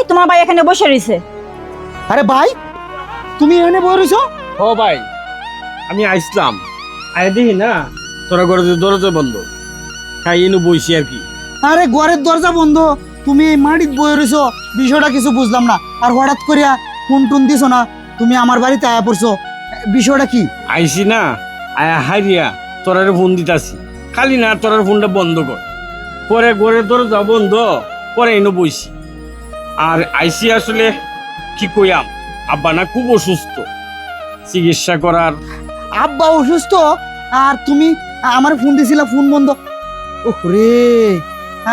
তোমার ভাই এখানে বসে রয়েছে। আরে ভাই, তুমি এখানে বসে রইছো? ও ভাই, আমি আইসলাম আয় দেখি না তোরা ঘরে যে দরজা বন্ধ, তাই এনে বইছি আর কি। আরে ঘরের দরজা বন্ধ, তুমি এই মাটিত বসে রইছো, বিষয়টা কিছু বুঝলাম না। আর হঠাৎ করিয়া ফোন টুন দিছো না, তুমি আমার বাড়িতে আয়া পড়ছো, বিষয়টা কি? আইসি না, আয়া হারিয়া তোরার ফোন দিতাছি, খালি না তোরার ফোনটা বন্ধ কর। পরে ঘরের দরজা বন্ধ, পরে এনে বইছি। আর আইসি আসলে কি কইয়াম, আব্বা না খুব অসুস্থ, চিকিৎসা করার। আব্বা অসুস্থ আর তুমি আমার ফোন দিছিলা, ফোন বন্ধ? ওরে,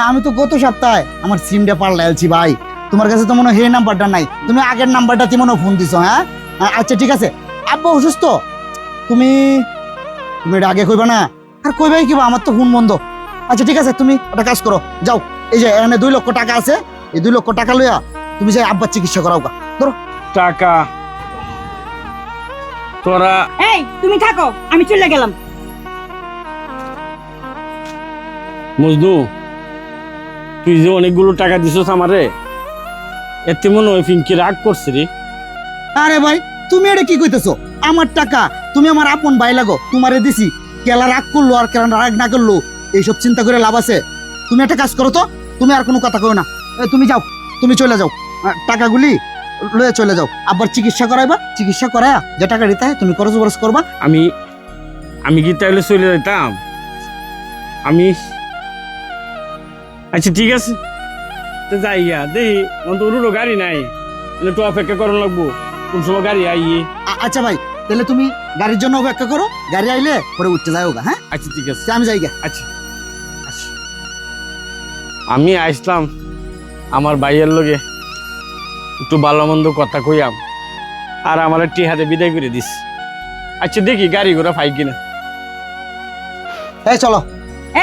আমি তো গত সপ্তাহে আমার সিমটা পাল্টাইছি ভাই। তোমার কাছে তো মনে হয় এই নাম্বারটা নাই, তুমি আগের নাম্বারটাতে মনে হয় ফোন দিছো। হ্যাঁ আচ্ছা ঠিক আছে, আব্বা অসুস্থ, তুমি তুমি এটা আগে কইবা না? আর কইবাই কিবা, আমার তো ফোন বন্ধ। আচ্ছা ঠিক আছে, তুমি একটা কাজ করো, যাও, এই যে এখানে 2 লক্ষ টাকা আছে, এই 2 লক্ষ টাকা লইয়া তুমি যাই আব্বার চিকিৎসা করাও গা। ধরো টাকা তোরা। এই তুমি থাকো, আমি চলে গেলাম। মজনু, তুই যে অনেকগুলো টাকা দিছস আমারে, এতে মনে হয় পিঙ্কি রাগ করছে রে। আরে ভাই, তুমি এটা কি কইতেছো? আমার টাকা, তুমি আমার আপন ভাই লাগো, তোমারে দিছি, কেলা রাগ করলো আর কেলা রাগ না করলো এইসব চিন্তা করে লাভ আছে? তুমি একটা কাজ করো তো, তুমি আর কোনো কথা কও না, তুমি যাও, তুমি চলে যাও, টাকাগুলি লয়ে চলে যাও, আবার চিকিৎসা করাইবা, চিকিৎসা করায়া যে টাকা দিতে হয় তুমি খরচ বরচ করবা। আমি আমি কি তাহলে চলে যেতাম? আমি আচ্ছা ঠিক আছে, তো যাই গা, দেখি অন্তরও গাড়ি নাই, একটু অপেক্ষা করার লাগবো, কোন সময় গাড়ি আইয়ে। আচ্ছা ভাই, তাহলে তুমি গাড়ির জন্য অপেক্ষা করো, গাড়ি আইলে পরে উঠতে যাও গা। হ্যাঁ আচ্ছা ঠিক আছে, আমি যাই গা। আচ্ছা আচ্ছা। আমি আসলাম আমার ভাইয়ের লগে একটু ভালো মন্দ কথা কইয়াম, আর আমার টিহাতে বিদায় করে দিস। আচ্ছা দেখি গাড়ি ঘোড়া পাই কিনা। এই চলো।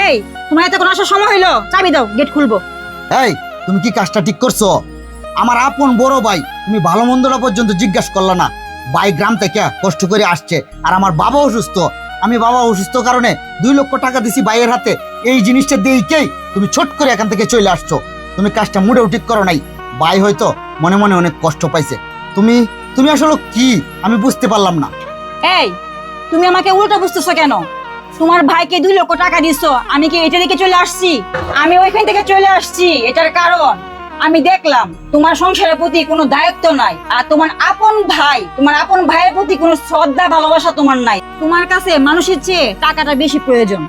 এই তোমার এত কোনো আসার সময় হইলো, চাবি দাও, গেট খুলবো। এই তুমি কি কাজটা ঠিক করছো? আমার আপন বড় ভাই, তুমি ভালো মন্দটা পর্যন্ত জিজ্ঞাসা করলা না। ভাই গ্রাম থেকে কষ্ট করে আসছে, আর আমার বাবা অসুস্থ, আমি বাবা অসুস্থ কারণে 2 লক্ষ টাকা দিছি ভাইয়ের হাতে, এই জিনিসটা দিয়েই তুমি ছোট করে এখান থেকে চলে আসছো। তুমি কাজটা মোটেও ঠিক করো নাই। ভাই হয়তো মনে মনে অনেক কষ্ট পাইছে। তুমি তুমি আসলে কি, আমি বুঝতে পারলাম না। এই তুমি আমাকে উল্টো বুঝতেছো কেন? তোমার ভাইকে 2 লক্ষ টাকা দিছো, আমি কি এটা দিকে চলে আসছি? আমি ওইখান থেকে চলে আসছি, এটার কারণ আমি দেখলাম তোমার সংসারের প্রতি কোনো দায়িত্ব নাই, আর তোমার আপন ভাইয়ের প্রতি কোনো শ্রদ্ধা ভালোবাসা তোমার নাই। তোমার কাছে মানুষের চেয়ে টাকাটা বেশি প্রয়োজন।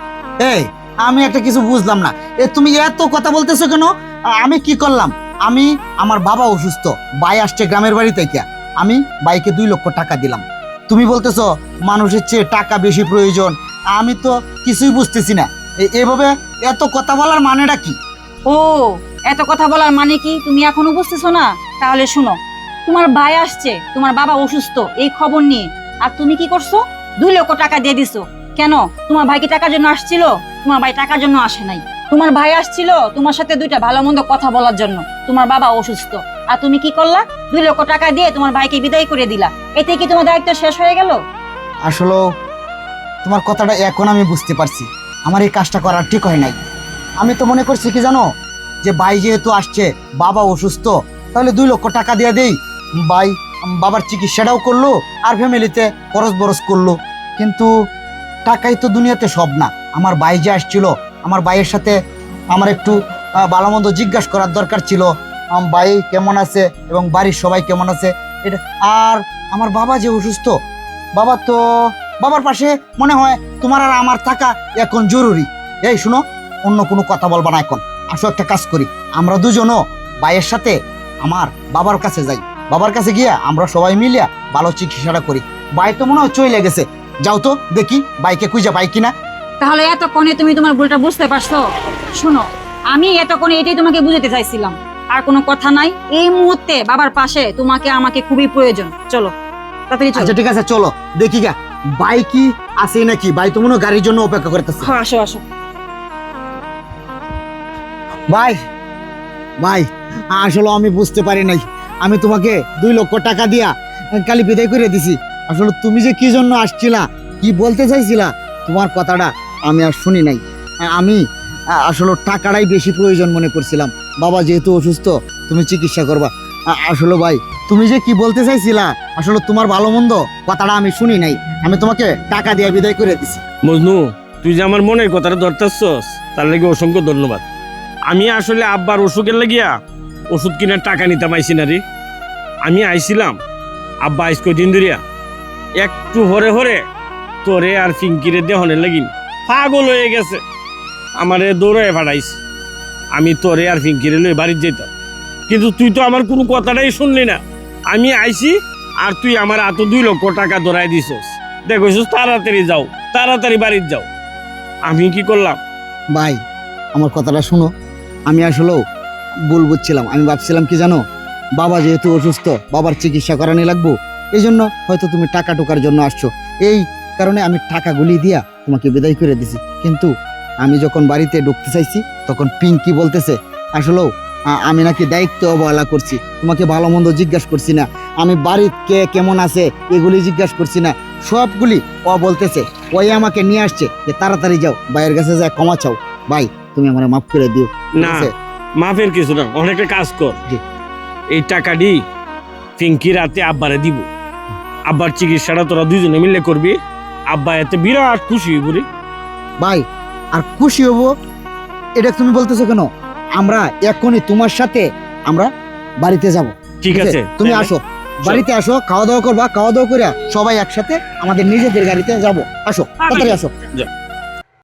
এই আমি একটা কিছু বুঝলাম না, তুমি এত কথা বলতেছো কেন? আমি কি করলাম? আমি, আমার বাবা অসুস্থ, ভাই আসছে গ্রামের বাড়ি থেকে, আমি ভাইকে 2 লক্ষ টাকা দিলাম। তুমি বলতেছো মানুষের চেয়ে টাকা বেশি প্রয়োজন, আমি তো কিছুই বুঝতেছি না। এভাবে এত কথা বলার মানেটা কি? ও, এত কথা বলার মানে কি তুমি এখনো বুঝতেছো না? তাহলে শুনো, তোমার ভাই আসছে, তোমার বাবা অসুস্থ এই খবর নিয়ে, আর তুমি কি করছো? 2 লক্ষ টাকা দিয়ে দিছো। কেন? তোমার ভাই কি টাকার জন্য আসছিল? তোমার ভাই টাকার জন্য আসে নাই। তোমার ভাই আসছিল তোমার সাথে 2টা ভালো মন্দ কথা বলার জন্য। তোমার বাবা অসুস্থ, আর তুমি কি করলা? 2 লক্ষ টাকা দিয়ে তোমার ভাইকে বিদায় করে দিলা। এতে কি তোমার দায়িত্ব শেষ হয়ে গেল? আসলে তোমার কথাটা এখন আমি বুঝতে পারছি, আমার এই কাজটা করার ঠিক হয় নাই। আমি তো মনে করছি কি জানো, যে ভাই যেহেতু আসছে, বাবা অসুস্থ, তাহলে 2 লক্ষ টাকা দিয়ে দেই, ভাই বাবার চিকিৎসাটাও করলো আর ফ্যামিলিতে খরচ বরচ করলো। কিন্তু টাকাই তো দুনিয়াতে সব না। আমার ভাই যে আসছিল, আমার ভাইয়ের সাথে আমার একটু ভালো মন্দ জিজ্ঞাসা করার দরকার ছিল, ভাই কেমন আছে এবং বাড়ির সবাই কেমন আছে এটা। আর আমার বাবা যে অসুস্থ, বাবার পাশে মনে হয় তোমার আর আমার থাকা এখন জরুরি। এই শুনো, অন্য কোনো কথা বলবা না এখন। আসো একটা কাজ করি, আমরা দুজনও ভাইয়ের সাথে আমার বাবার কাছে যাই, বাবার কাছে গিয়া আমরা সবাই মিলিয়া ভালো চিকিৎসাটা করি। ভাই তো মনে হয় চলে গেছে, যাও তো দেখি বাইকে খুঁজে পাই কিনা। তাহলে এতক্ষণে তুমি তোমার ভুলটা বুঝতে পারছো? শোনো, আমি এতক্ষণে এটাই তোমাকে বুঝাতে চাইছিলাম, আর কোনো কথা নাই। এই মুহূর্তে বাবার পাশে তোমাকে আমাকে খুবই প্রয়োজন। চলো তাড়াতাড়ি চলো। আচ্ছা ঠিক আছে, চলো দেখি গা ভাই কি আছে নাকি। ভাই তো মনে হয় গাড়ির জন্য অপেক্ষা করতেছে। হ্যাঁ, আসো আসো। ভাই ভাই, আসলে আমি বুঝতে পারি নাই, আমি তোমাকে 2 লক্ষ টাকা দিয়া কালি বিদায় করে দিছি। আসলে তুমি যে কি জন্য আসছিলা, কি বলতে চাইছিলা, তোমার কথাটা আমি আর শুনি নাই। আমি আসলে টাকাটাই বেশি প্রয়োজন মনে করছিলাম। বাবা যেহেতু অসুস্থ, তুমি চিকিৎসা করবা, আসলে ভাই তুমি যে কি বলতে চাইছিলা, আসলে তোমার ভালো মন্দ কথাটা আমি শুনি নাই, আমি তোমাকে টাকা দিয়ে বিদায় করে দিছি। মজনু, তুই যে আমার মনের কথাটা ধরতেছস তার লাগে অসংখ্য ধন্যবাদ। আমি আসলে আব্বার অসুখের লাগিয়া ওষুধ কিনার টাকা নিতে পাইছি না রে। আমি আইছিলাম আব্বা আইস কয়দিন ধরিয়া একটু হরে হরে তোরে আর ফিঙ্কিরে দেহনের লাগিন পাগল হয়ে গেছে, আমারে দৌড়ে পাঠাইছে। আমি তোরে আর ফিঙ্কিরে লই বাড়িতে যেতাম, কিন্তু তুই তো আমার কোনো কথাটাই শুনলি না। আমি আইছি আর তুই আমার হাতে 2 লক্ষ টাকা ধরাই দিছস, দেখছিস তাড়াতাড়ি যাও, তাড়াতাড়ি বাড়িতে যাও। আমি কি করলাম? ভাই আমার কথাটা শুনো, আমি আসলেও ভুল বুঝছিলাম। আমি ভাবছিলাম কি জানো, বাবা যেহেতু অসুস্থ, বাবার চিকিৎসা করানি লাগবো, এই জন্য হয়তো তুমি টাকা টুকার জন্য আসছো, এই কারণে আমি টাকাগুলি দিয়া তোমাকে বিদায় করে দিছি। কিন্তু আমি যখন বাড়িতে ঢুকতে চাইছি তখন পিঙ্কি বলতেছে আসলেও আমি নাকি দায়িত্ব অবহেলা করছি, তোমাকে ভালো মন্দ জিজ্ঞাসা করছি না, আমি বাড়ির কে কেমন আছে এগুলি জিজ্ঞাসা করছি না, সবগুলি ও বলতেছে। ওই আমাকে নিয়ে আসছে যে তাড়াতাড়ি যাও ভাইয়ের কাছে যা ক্ষমা চাও। ভাই তুমি আমার মাফ করে দিও। ঠিক না, আছে? মাফের কিছু না, অনেকটা কাজ কর। জি। এই টাকাটি ফিঙ্কি রাতে আব্বারে দিব, আব্বার চিকিৎসাটা তোরা 2জনে মিলে করবি। আব্বা এতে বিরাট খুশি হইব রে। ভাই আর খুশি হব এটা তুমি বলতেছো কেন? আমরা এখনই তোমার সাথে আমরা বাড়িতে যাব। ঠিক আছে, তুমি তাহলে আসো, বাড়িতে আসো, খাওয়া দাওয়া করবা, খাওয়া দাওয়া করে সবাই একসাথে আমাদের নিজেদের গাড়িতে যাব। আসো, তাড়াতাড়ি আসো। যা।